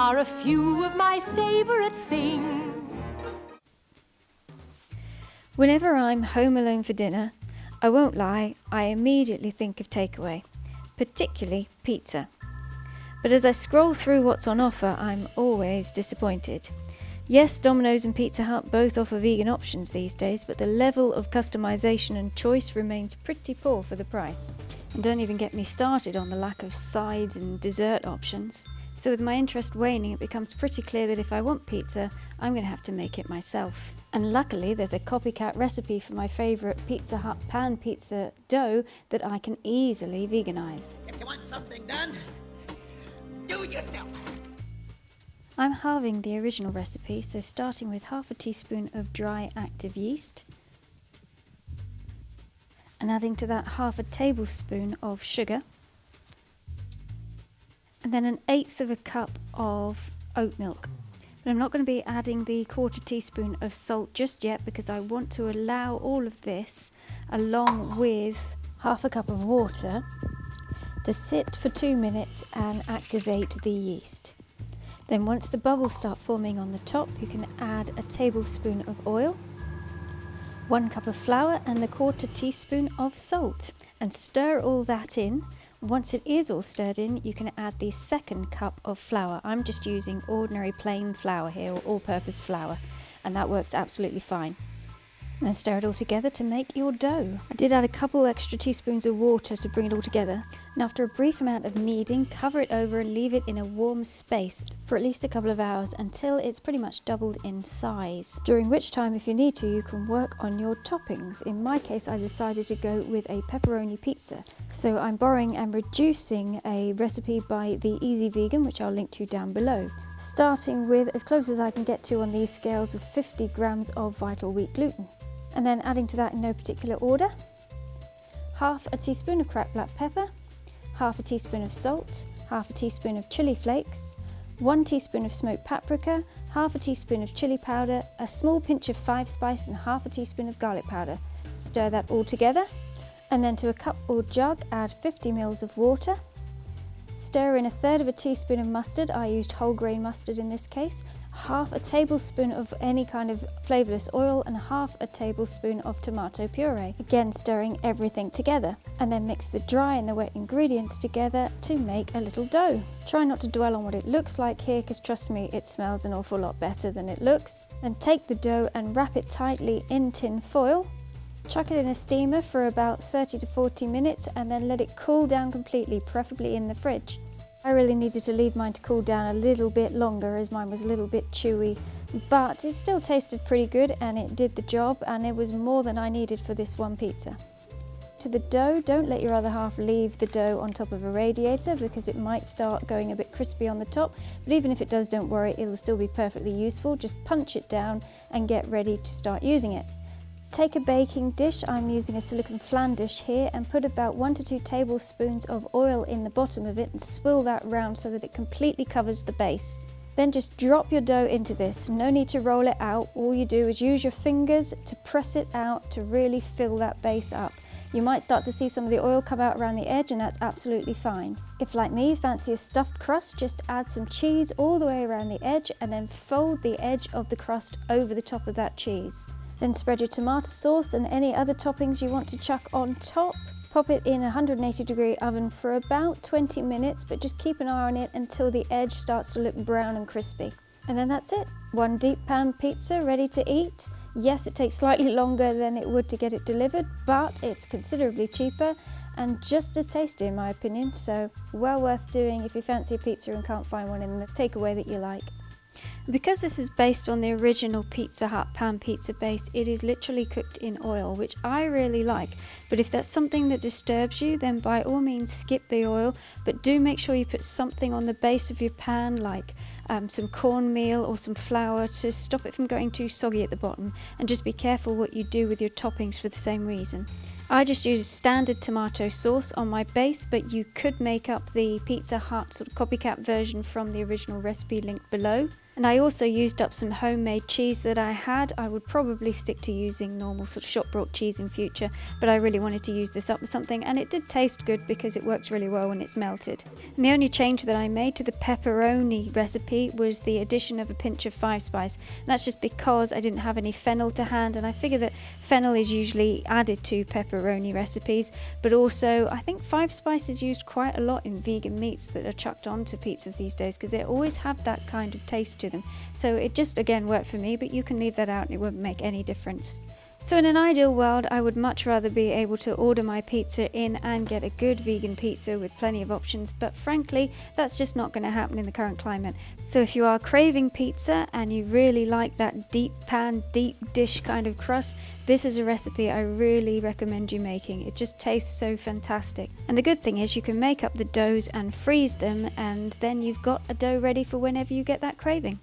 are a few of my favourite things. Whenever I'm home alone for dinner, I won't lie, I immediately think of takeaway, particularly pizza. But as I scroll through what's on offer, I'm always disappointed. Yes, Domino's and Pizza Hut both offer vegan options these days, but the level of customization and choice remains pretty poor for the price. And don't even get me started on the lack of sides and dessert options. So with my interest waning, it becomes pretty clear that if I want pizza, I'm going to have to make it myself. And luckily, there's a copycat recipe for my favourite Pizza Hut pan pizza dough that I can easily veganize. If you want something done, do it yourself. I'm halving the original recipe, so starting with half a teaspoon of dry active yeast and adding to that half a tablespoon of sugar and then 1/8 of a cup of oat milk. But I'm not going to be adding the 1/4 teaspoon of salt just yet because I want to allow all of this along with half a cup of water to sit for 2 minutes and activate the yeast. Then once the bubbles start forming on the top, you can add a tablespoon of oil, 1 cup of flour and the 1/4 teaspoon of salt and stir all that in. Once it is all stirred in, you can add the 2nd cup of flour. I'm just using ordinary plain flour here, or all-purpose flour, and that works absolutely fine. And then stir it all together to make your dough. I did add a couple extra teaspoons of water to bring it all together. And after a brief amount of kneading, cover it over and leave it in a warm space for at least a couple of hours until it's pretty much doubled in size. During which time, if you need to, you can work on your toppings. In my case, I decided to go with a pepperoni pizza. So I'm borrowing and reducing a recipe by the Easy Vegan, which I'll link to down below. Starting with as close as I can get to on these scales with 50 grams of vital wheat gluten. And then adding to that in no particular order, half a teaspoon of cracked black pepper, half a teaspoon of salt, half a teaspoon of chili flakes, 1 teaspoon of smoked paprika, half a teaspoon of chili powder, a small pinch of 5 spice and half a teaspoon of garlic powder. Stir that all together and then to a cup or jug add 50 ml of water. Stir in 1/3 of a teaspoon of mustard, I used whole grain mustard in this case, half a tablespoon of any kind of flavourless oil and half a tablespoon of tomato puree. Again stirring everything together and then mix the dry and the wet ingredients together to make a little dough. Try not to dwell on what it looks like here because trust me, it smells an awful lot better than it looks. Then take the dough and wrap it tightly in tin foil. Chuck it in a steamer for about 30 to 40 minutes and then let it cool down completely, preferably in the fridge. I really needed to leave mine to cool down a little bit longer as mine was a little bit chewy, but it still tasted pretty good and it did the job and it was more than I needed for this one pizza. To the dough, don't let your other half leave the dough on top of a radiator because it might start going a bit crispy on the top, but even if it does, don't worry, it'll still be perfectly useful. Just punch it down and get ready to start using it. Take a baking dish, I'm using a silicone flan dish here, and put about 1 to 2 tablespoons of oil in the bottom of it and swirl that round so that it completely covers the base. Then just drop your dough into this, no need to roll it out, all you do is use your fingers to press it out to really fill that base up. You might start to see some of the oil come out around the edge and that's absolutely fine. If like me you fancy a stuffed crust, just add some cheese all the way around the edge and then fold the edge of the crust over the top of that cheese. Then spread your tomato sauce and any other toppings you want to chuck on top. Pop it in a 180-degree oven for about 20 minutes, but just keep an eye on it until the edge starts to look brown and crispy. And then that's it. One deep pan pizza ready to eat. Yes, it takes slightly longer than it would to get it delivered, but it's considerably cheaper and just as tasty in my opinion, so well worth doing if you fancy a pizza and can't find one in the takeaway that you like. Because this is based on the original Pizza Hut pan pizza base, it is literally cooked in oil, which I really like. But if that's something that disturbs you, then by all means skip the oil, but do make sure you put something on the base of your pan, like some cornmeal or some flour to stop it from going too soggy at the bottom, and just be careful what you do with your toppings for the same reason. I just use standard tomato sauce on my base, but you could make up the Pizza Hut sort of copycat version from the original recipe linked below. And I also used up some homemade cheese that I had. I would probably stick to using normal sort of shop bought cheese in future, but I really wanted to use this up with something, and it did taste good because it works really well when it's melted. And the only change that I made to the pepperoni recipe was the addition of a pinch of 5 spice. And that's just because I didn't have any fennel to hand, and I figure that fennel is usually added to pepperoni recipes, but also I think 5 spice is used quite a lot in vegan meats that are chucked onto pizzas these days because they always have that kind of taste to them. So it just again worked for me, but you can leave that out and it won't make any difference. So in an ideal world, I would much rather be able to order my pizza in and get a good vegan pizza with plenty of options, but frankly, that's just not going to happen in the current climate. So if you are craving pizza and you really like that deep pan, deep dish kind of crust, this is a recipe I really recommend you making. It just tastes so fantastic. And the good thing is you can make up the doughs and freeze them, and then you've got a dough ready for whenever you get that craving.